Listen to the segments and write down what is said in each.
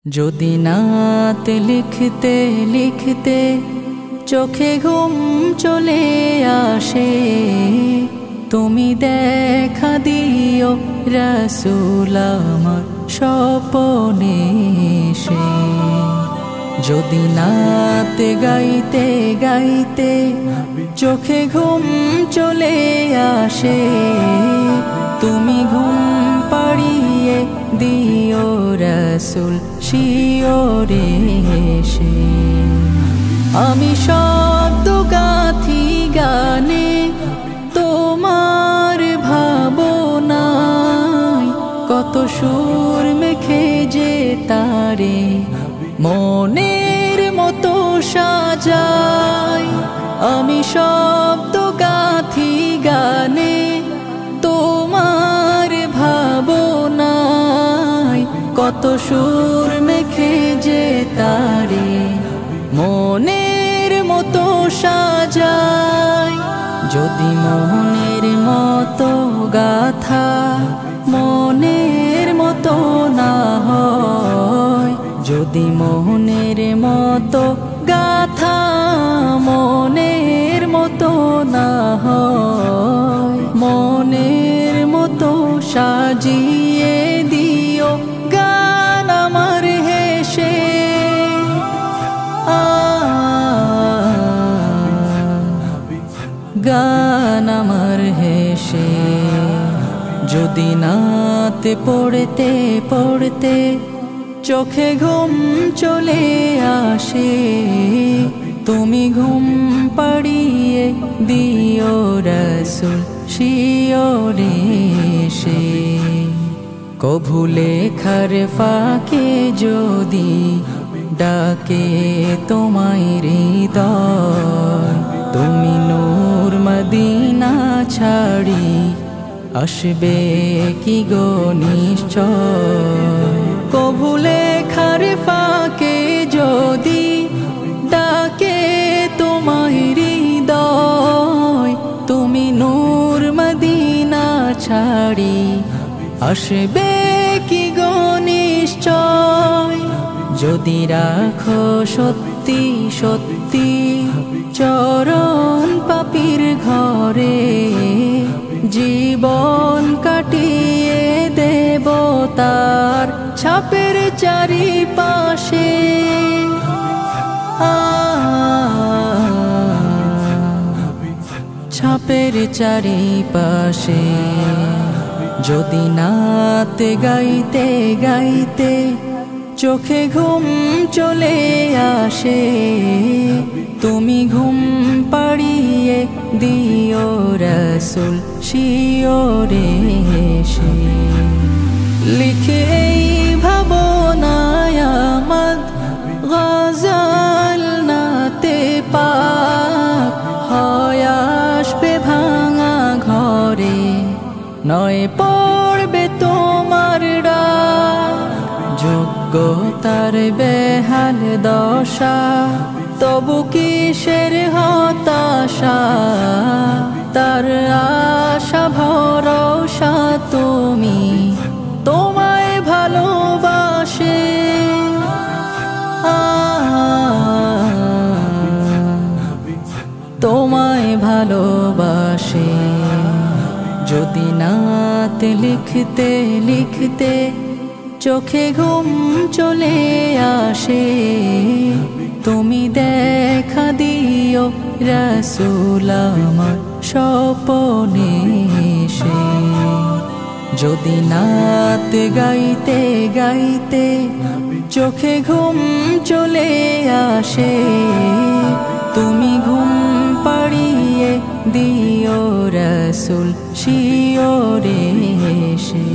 যদি নাত লিখতে লিখতে চোখে ঘুম চলে আসে, তুমি দেখা দিও রাসূল আমার স্বপ্নে এসে। যদি নাত গাইতে গাইতে চোখে ঘুম চলে আসে, তুমি ঘুম পাড়িয়ে দিও রাসূল শিওরে এসে। আমি শব্দ গাথি গানে তোমার ভাবনায়, কত সুর মেখে যে তারে মনের মতো সাজাই। আমি শব্দ গাথি গানে তোমার ভাবনায়, কত সুর মেখে যে তারে মনের মতো সাজাই। যদি মনের মতো গাথা মনের মতো না হয়, যদি মনের মতো গাথা মনের মতো না হয়, মনের মতো সাজিয়ে দিও গান আমার হেসে। গান আমার হেসে। যদি নাত পড়তে পড়তে চোখে ঘুম চলে আসে, তুমি ঘুম পাড়িয়ে দিও রাসূল শিওরে এসে। কভু লেখার ফাঁকে যদি ডাকে তোমায় হৃদয়, তুমি নূর মদিনা ছাড়ি আসবে কি গো নিশ্চয়। কভু লেখার ফাঁকে যদি ডাকে তোমায় হৃদয়, তুমি নূর মদিনা ছাড়ি আসবে কি গো নিশ্চয়। যদি রাখো সত্যি সত্যি চরণ পাপীর ঘরে, জীবন কাটিয়ে দেব তার ছাপের চারিপাশে। ছাপের চারিপাশে। যদি নাত গাইতে গাইতে চোখে ঘুম চলে আসে, তুমি ঘুম পাড়িয়ে দিও রাসূল শিওরে এসে। লিখে এই ভাবনায় আমদ গজল নাতে পাক, হয় আসবে ভাঙা ঘরে, নয় পড়বে তোমার ডাক। যোগ্যতার বেহাল দশা, তবু কিসের হতাশা, তার আশা ভরসা তুমি, তোমায় ভালোবাসে। তোমায় ভালোবাসে। যদি নাত লিখতে লিখতে চোখে ঘুম চলে আসে, তুমি দেখা দিও রাসূল আমার স্বপ্নে এসে। যদি নাত গাইতে গাইতে চোখে ঘুম চলে আসে, তুমি ঘুম পাড়িয়ে দিও রাসূল শিওরে এসে।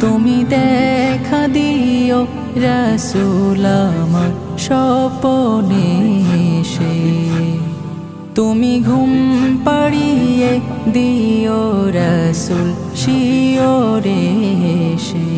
তুমি দেখা দিও রাসূল আমার স্বপ্নে এসে। তুমি ঘুম পাড়িয়ে দিও রাসূল শিওরে এসে।